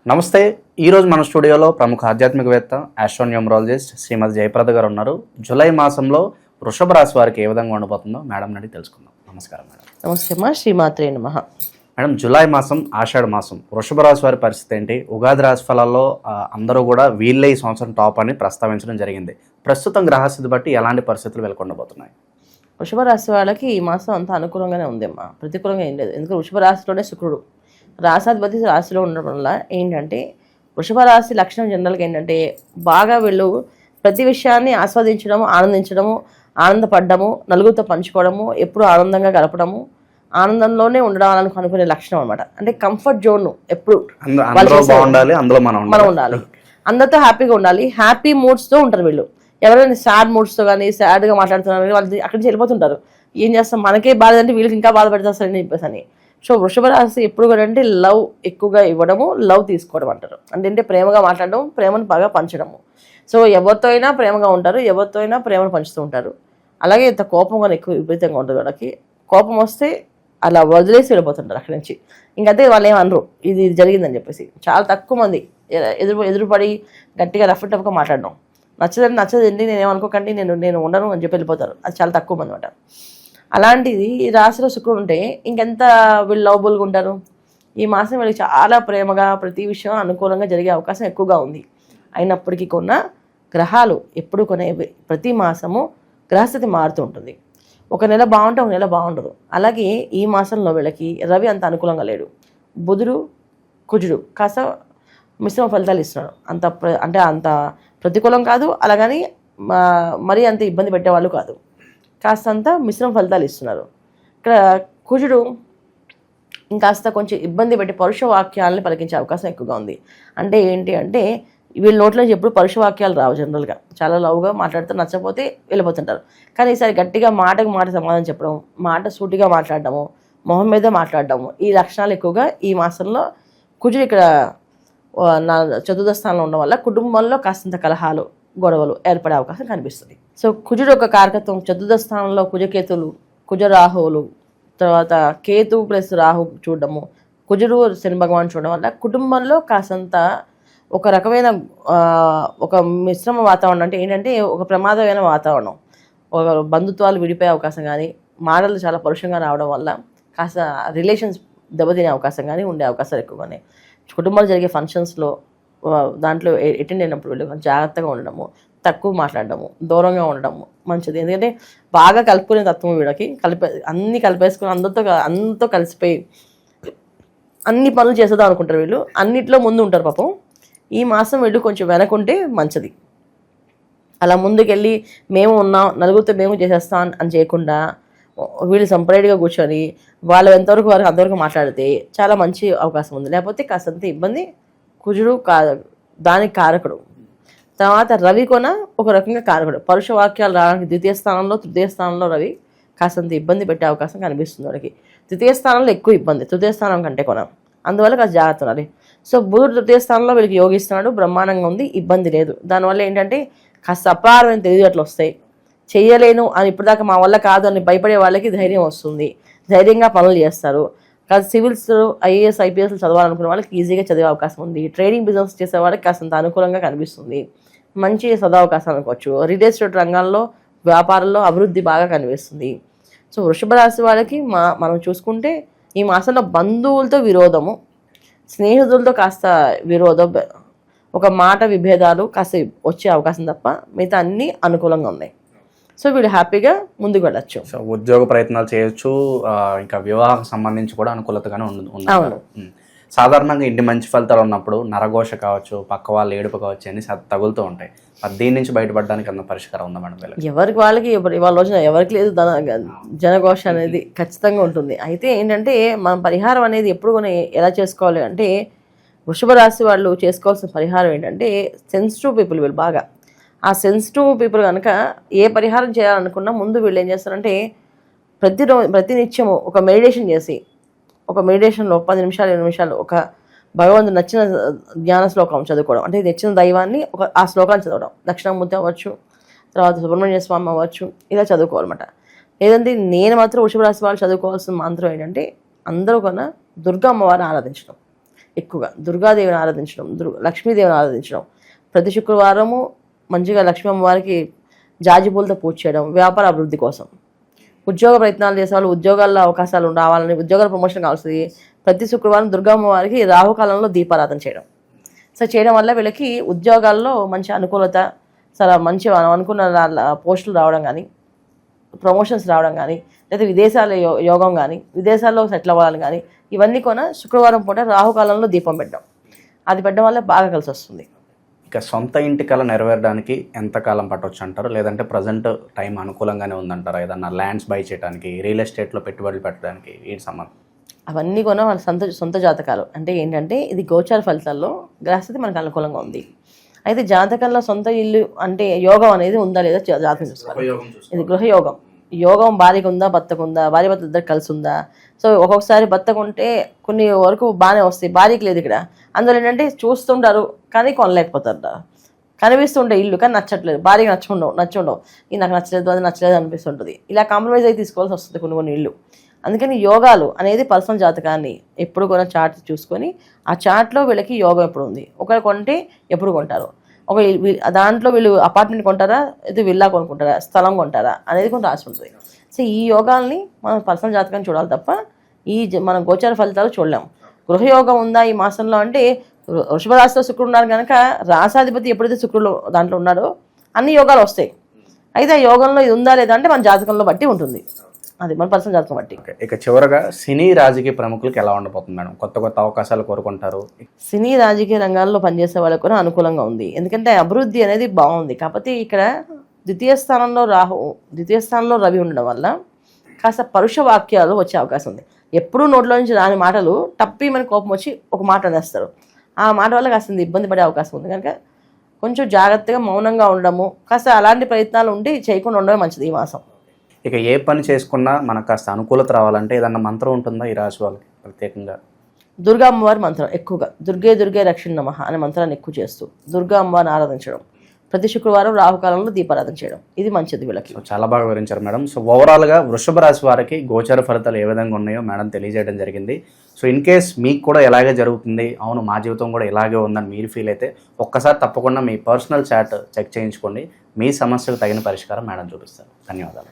నమస్తే. ఈరోజు మన స్టూడియోలో ప్రముఖ ఆధ్యాత్మికవేత్త ఆస్ట్రోన్యూమరాలజిస్ట్ శ్రీమతి జయప్రద గారు ఉన్నారు. జూలై మాసంలో వృషభ రాశి వారికి ఏ విధంగా ఉండబోతుందో మేడం అడిగి తెలుసుకుందాం. నమస్కారం మేడం. నమస్తే అమ్మా, శ్రీమాత్రే నమః. మేడం, జూలై మాసం ఆషాఢ మాసం వృషభ రాశి వారి పరిస్థితి ఏంటి? ఉగాది రాశి ఫలాల్లో అందరూ కూడా వీళ్ళే ఈ సంవత్సరం టాప్ అని ప్రస్తావించడం జరిగింది. ప్రస్తుతం గ్రహస్థితి బట్టి ఎలాంటి పరిస్థితులు వెలుకొండబోతున్నాయి? వృషభ రాశి వాళ్ళకి ఈ మాసం అంతా అనుకూలంగానే ఉందమ్మా, ప్రతికూలంగా ఏం లేదు. ఎందుకంటే వృషభ రాశిలోనే శుక్రుడు రాశాధిపతి రాశిలో ఉండడం వల్ల ఏంటంటే వృషభ రాశి లక్షణం జనరల్గా ఏంటంటే బాగా వీళ్ళు ప్రతి విషయాన్ని ఆస్వాదించడము, ఆనందించడము, ఆనందపడ్డము, నలుగురితో పంచుకోవడము, ఎప్పుడు ఆనందంగా గడపడము, ఆనందంలోనే ఉండడం అనుకునే లక్షణం అనమాట. అంటే కంఫర్ట్ జోన్ ఎప్పుడు మనం ఉండాలి, అందరితో హ్యాపీగా ఉండాలి, హ్యాపీ మూడ్స్తో ఉంటారు వీళ్ళు. ఎవరైనా సాడ్ మూడ్స్తో కానీ సాడ్గా మాట్లాడుతున్నారు వాళ్ళు అక్కడి నుంచి వెళ్ళిపోతుంటారు. ఏం చేస్తాం, మనకే బాధ అంటే వీళ్ళకి ఇంకా బాధ పెడతారు అని చెప్పేసి అని. సో వృషభ రాశి ఎప్పుడు కూడా అంటే లవ్ ఎక్కువగా ఇవ్వడము, లవ్ తీసుకోవడం అంటారు. అంటే ప్రేమగా మాట్లాడడం, ప్రేమను బాగా పంచడము. సో ఎవరితో అయినా ప్రేమగా ఉంటారు, ఎవరితో అయినా ప్రేమను పంచుతూ ఉంటారు. అలాగే ఇంత కోపం కానీ ఎక్కువ విపరీతంగా ఉంటుంది వాళ్ళకి. కోపం వస్తే అలా వదిలేసి వెళ్ళిపోతుంటారు అక్కడి నుంచి. ఇంకంతే వాళ్ళు ఏమనరు ఇది జరిగిందని చెప్పేసి. చాలా తక్కువ మంది ఎదురుపడి గట్టిగా రఫ్ టఫ్గా మాట్లాడడం, నచ్చదండి నేనేమనుకోకండి నేను ఉండను అని చెప్పి వెళ్ళిపోతారు. అది చాలా తక్కువ మంది అనమాట. అలాంటిది ఈ రాశిలో శుక్రుడు ఉంటే ఇంకెంత వీళ్ళు లవబుల్గా ఉంటారు. ఈ మాసం వీళ్ళకి చాలా ప్రేమగా ప్రతి విషయం అనుకూలంగా జరిగే అవకాశం ఎక్కువగా ఉంది. అయినప్పటికీ కొన్న గ్రహాలు ఎప్పుడు ప్రతి మాసము గ్రహస్థితి మారుతూ ఉంటుంది. ఒక నెల బాగుంటే ఒక నెల బాగుండదు. అలాగే ఈ మాసంలో వీళ్ళకి రవి అంత అనుకూలంగా లేడు. బుధుడు కుజుడు కాస్త మిశ్రమ ఫలితాలు ఇస్తున్నాడు. అంత ప్రతికూలం కాదు, అలాగని మరీ అంత ఇబ్బంది పెట్టేవాళ్ళు కాదు. కాస్తంత మిశ్రమ ఫలితాలు ఇస్తున్నారు. ఇక్కడ కుజుడు ఇంకాస్త కొంచెం ఇబ్బంది పెట్టి పరుష వాక్యాలని పలికించే అవకాశం ఎక్కువగా ఉంది. అంటే ఏంటి అంటే వీళ్ళ నోట్లో ఎప్పుడు పరుష వాక్యాలు రావు. జనరల్గా చాలా లవ్గా మాట్లాడితే నచ్చకపోతే వెళ్ళిపోతుంటారు. కానీ ఈసారి గట్టిగా మాటకు మాట సమాధానం చెప్పడం, మాట సూటిగా మాట్లాడడము, మొహం మీద మాట్లాడడము, ఈ లక్షణాలు ఎక్కువగా ఈ మాసంలో కుజుడు ఇక్కడ చతుర్థ స్థానంలో ఉండడం వల్ల కుటుంబంలో కాస్తంత కలహాలు, గొడవలు ఏర్పడే అవకాశం కనిపిస్తుంది. సో కుజుడు ఒక కారకత్వం. చతుర్థ స్థానంలో కుజకేతులు, కుజరాహువులు, తర్వాత కేతు ప్లస్ రాహు చూడడము, కుజుడు శని భగవాన్ చూడడం వల్ల కుటుంబంలో కాసంత ఒక రకమైన ఒక మిశ్రమ వాతావరణం. అంటే ఏంటంటే ఒక ప్రమాదమైన వాతావరణం, ఒక బంధుత్వాలు విడిపోయే అవకాశం కానీ, మాటలు చాలా పరుషంగా రావడం వల్ల కాస్త రిలేషన్స్ దెబ్బతినే అవకాశం కానీ ఉండే అవకాశాలు ఎక్కువగానే. కుటుంబాలు జరిగే ఫంక్షన్స్లో దాంట్లో అటెండ్ అయినప్పుడు వీళ్ళు జాగ్రత్తగా ఉండడము, తక్కువ మాట్లాడడము, దూరంగా ఉండడము మంచిది. ఎందుకంటే బాగా కలుపుకునే తత్వం వీళ్ళకి. అన్నీ కలిపేసుకుని అందరితో కలిసిపోయి అన్ని పనులు చేసేద్దాం అనుకుంటారు వీళ్ళు. అన్నిట్లో ముందు ఉంటారు పాపం. ఈ మాసం వీళ్ళు కొంచెం వెనకుంటే మంచిది. అలా ముందుకెళ్ళి మేము ఉన్నాం, నలుగురితో మేము చేసేస్తాం అని చేయకుండా వీళ్ళు సపరేట్గా కూర్చొని వాళ్ళు ఎంతవరకు వారికి అంతవరకు మాట్లాడితే చాలా మంచి అవకాశం ఉంది. లేకపోతే కాస్తంత ఇబ్బంది. కుజుడు దానికి కారకుడు. తర్వాత రవి ఒక రకంగా కారకుడు. పరుష వాక్యాలు రావడానికి ద్వితీయ స్థానంలో, తృతీయ స్థానంలో రవి కాస్తంత ఇబ్బంది పెట్టే అవకాశం కనిపిస్తుంది వాడికి. తృతీయ స్థానంలో ఎక్కువ ఇబ్బంది, తృతీయ స్థానం కంటే అందువల్ల కాస్త జాగ్రత్త ఉండాలి. సో బుధుడు తృతీయ స్థానంలో వీళ్ళకి యోగిస్తున్నాడు, బ్రహ్మాండంగా ఉంది, ఇబ్బంది లేదు. దానివల్ల ఏంటంటే కాస్త అపారమైన తెలివితేటలు వస్తాయి. చెయ్యలేను అని ఇప్పటిదాకా మా వల్ల కాదు అని భయపడే వాళ్ళకి ధైర్యం వస్తుంది, ధైర్యంగా పనులు చేస్తారు. కాస్త సివిల్స్, ఐఏఎస్, ఐపీఎస్ చదవాలనుకునే వాళ్ళకి ఈజీగా చదివే అవకాశం ఉంది. ట్రేడింగ్ బిజినెస్ చేసే వాళ్ళకి కాస్తంత అనుకూలంగా కనిపిస్తుంది, మంచి సదావకాశం అనుకోవచ్చు. రియల్ ఎస్టేట్ రంగాల్లో, వ్యాపారంలో అభివృద్ధి బాగా కనిపిస్తుంది. సో వృషభ రాశి వాళ్ళకి మనం చూసుకుంటే ఈ మాసంలో బంధువులతో విరోధము, స్నేహితులతో కాస్త విరోధం, ఒక మాట విభేదాలు కాస్త వచ్చే అవకాశం తప్ప మిగతా అన్నీ అనుకూలంగా ఉన్నాయి. సో వీళ్ళు హ్యాపీగా ముందుకు వెళ్ళచ్చు. సో ఉద్యోగ ప్రయత్నాలు చేయొచ్చు, ఇంకా వివాహం సంబంధించి కూడా అనుకూలతగానే ఉంది. సాధారణంగా ఇంటి మంచి ఫలితాలు ఉన్నప్పుడు నరఘోష కావచ్చు, పక్క వాళ్ళు ఏడుపు కావచ్చు అని తగులుతూ ఉంటాయి. దీని నుంచి బయటపడడానికి అన్న పరిష్కారం ఉందా మేడం? ఎవరికి వాళ్ళకి ఇవాళ రోజున ఎవరికి లేదు జనఘోష అనేది ఖచ్చితంగా ఉంటుంది. అయితే ఏంటంటే మనం పరిహారం అనేది ఎప్పుడు ఎలా చేసుకోవాలి అంటే, వృషభ రాశి వాళ్ళు చేసుకోవాల్సిన పరిహారం ఏంటంటే, సెన్సిటివ్ పీపుల్ వీళ్ళు బాగా. ఆ సెన్సిటివ్ పీపుల్ కనుక ఏ పరిహారం చేయాలనుకున్నా ముందు వీళ్ళు ఏం చేస్తారంటే ప్రతి నిత్యము ఒక మెడిటేషన్ చేసి, ఒక మెడిటేషన్లో 10 నిమిషాలు 20 నిమిషాలు ఒక భగవంతుడు నచ్చిన జ్ఞాన శ్లోకం చదువుకోవడం. అంటే నచ్చిన దైవాన్ని ఆ శ్లోకాన్ని చదవడం. దక్షిణామూర్తి అవ్వచ్చు, తర్వాత సుబ్రహ్మణ్య స్వామి అవ్వచ్చు, ఇలా చదువుకోవాలన్నమాట. లేదంటే నేను మాత్రం వృషభ రాశి వాళ్ళు చదువుకోవాల్సిన మంత్రం ఏంటంటే అందరూ కన్నా దుర్గా అమ్మవారిని ఆరాధించడం. ఎక్కువగా దుర్గాదేవిని ఆరాధించడం, లక్ష్మీదేవిని ఆరాధించడం. ప్రతి శుక్రవారము మంచిగా లక్ష్మీ అమ్మవారికి జాజి పూలతో పూజ చేయడం వ్యాపార అభివృద్ధి కోసం. ఉద్యోగ ప్రయత్నాలు చేసే వాళ్ళు ఉద్యోగాల్లో అవకాశాలు రావాలని, ఉద్యోగాల ప్రమోషన్ కావాల్సింది ప్రతి శుక్రవారం దుర్గమ్మవారికి రాహుకాలంలో దీపారాధన చేయడం. సో చేయడం వల్ల వీళ్ళకి ఉద్యోగాల్లో మంచి అనుకూలత, చాలా మంచి అనుకున్న పోస్టులు రావడం కానీ, ప్రమోషన్స్ రావడం కానీ, లేదా విదేశాల యోగం కానీ, విదేశాల్లో సెటిల్ అవ్వాలని కానీ, ఇవన్నీ కూడా శుక్రవారం పూట రాహుకాలంలో దీపం పెట్టడం, అది పెట్టడం వల్ల బాగా కలిసి వస్తుంది. ఇక సొంత ఇంటి కళ నెరవేరడానికి ఎంతకాలం పట్టవచ్చు అంటారు? లేదంటే ప్రజెంట్ టైం అనుకూలంగానే ఉందంటారా? ఏదన్నా ల్యాండ్స్ బై చేయడానికి, రియల్ ఎస్టేట్లో పెట్టుబడులు పెట్టడానికి ఏంటి సంబంధం? అవన్నీ కూడా వాళ్ళ సొంత జాతకాలు. అంటే ఏంటంటే ఇది గోచార ఫలితాల్లో గ్రహస్థితి మనకు అనుకూలంగా ఉంది. అయితే జాతకంలో సొంత ఇల్లు అంటే యోగం అనేది ఉందా లేదా జాతకం చూసుకోవాలి. ఇది గృహయోగం. యోగం భార్యకు ఉందా, భర్తకు ఉందా, భార్య భర్త ఇద్దరు కలిసి ఉందా. సో ఒక్కొక్కసారి భర్తకు ఉంటే కొన్ని వరకు బాగానే వస్తాయి, భార్యకి లేదు ఇక్కడ. అందులో ఏంటంటే చూస్తుంటారు కానీ కొనలేకపోతారు, కనిపిస్తుంటే ఇల్లు కానీ నచ్చట్లేదు, భార్యకి నచ్చుండవు, ఇది నాకు నచ్చలేదు, అది నచ్చలేదు అనిపిస్తుంటుంది. ఇలా కాంప్రమైజ్ అయితే తీసుకోవాల్సి వస్తుంది కొన్ని ఇల్లు. అందుకని యోగాలు అనేది పర్సనల్ జాతకాన్ని ఎప్పుడు కూడా చార్ట్ చూసుకొని ఆ చార్ట్లో వీళ్ళకి యోగం ఎప్పుడు ఉంది, ఒకరు కొంటే ఎప్పుడు కొంటారు, ఒక దాంట్లో వీళ్ళు అపార్ట్మెంట్ కొంటారా, ఇది విల్లా కొనుక్కుంటారా, స్థలం కొంటారా అనేది కొంత రాసి ఉంటుంది. సో ఈ యోగాల్ని మనం పర్సనల్ జాతకాన్ని చూడాలి తప్ప మన గోచార ఫలితాలు చూడలేము. గృహయోగం ఉందా ఈ మాసంలో అంటే వృషభ రాశిలో శుక్రుడు ఉన్నారు కనుక రాసాధిపతి ఎప్పుడైతే శుక్రుడు దాంట్లో ఉన్నాడో అన్ని యోగాలు వస్తాయి. అయితే ఆ యోగంలో ఇది ఉందా లేదా అంటే మన జాతకంలో బట్టి ఉంటుంది, అది మన పర్సనల్ జాతకం బట్టి. ఇక చివరగా సినీ రాజకీయ ప్రముఖులకు ఎలా ఉండబోతుంది మేడం? కొత్త అవకాశాలు కోరుకుంటారు. సినీ రాజకీయ రంగాల్లో పనిచేసే వాళ్ళకు కూడా అనుకూలంగా ఉంది, ఎందుకంటే అభివృద్ధి అనేది బాగుంది. కాకపోతే ఇక్కడ ద్వితీయ స్థానంలో రవి ఉండడం వల్ల కాస్త పరుష వాక్యాలు వచ్చే అవకాశం ఉంది. ఎప్పుడూ నోట్లో నుంచి రాని మాటలు టప్పి మన కోపం వచ్చి ఒక మాట అనేస్తారు. ఆ మాట వల్ల కాస్త ఇబ్బంది పడే అవకాశం ఉంది కనుక కొంచెం జాగ్రత్తగా మౌనంగా ఉండడము, కాస్త అలాంటి ప్రయత్నాలు ఉండి చేయకుండా ఉండడమే మంచిది ఈ మాసం. ఇక ఏ పని చేసుకున్నా మనకు కాస్త అనుకూలత రావాలంటే ఏదన్నా మంత్రం ఉంటుందా ఈ రాశి వాళ్ళకి ప్రత్యేకంగా? దుర్గా అమ్మవారి మంత్రం ఎక్కువగా దుర్గే రక్షణ నమః అనే మంత్రాన్ని ఎక్కువ చేస్తూ దుర్గా అమ్మవారిని ఆరాధించడం, ప్రతి శుక్రవారం రాహుకాలంలో దీపారాధన చేయడం, ఇది మంచిది వీళ్ళకి. చాలా బాగా వివరించారు మేడం. సో ఓవరాల్గా వృషభ రాశి వారికి గోచార ఫలితాలు ఏ విధంగా ఉన్నాయో మేడం తెలియజేయడం జరిగింది. సో ఇన్ కేస్ మీకు కూడా ఇలాగే జరుగుతుంది, అవును మా జీవితం కూడా ఇలాగే ఉందని మీరు ఫీల్ అయితే ఒక్కసారి తప్పకుండా మీ పర్సనల్ చాట్ చెక్ చేయించుకోండి, మీ సమస్యకు తగిన పరిష్కారం మేడం చూపిస్తారు. ధన్యవాదాలు.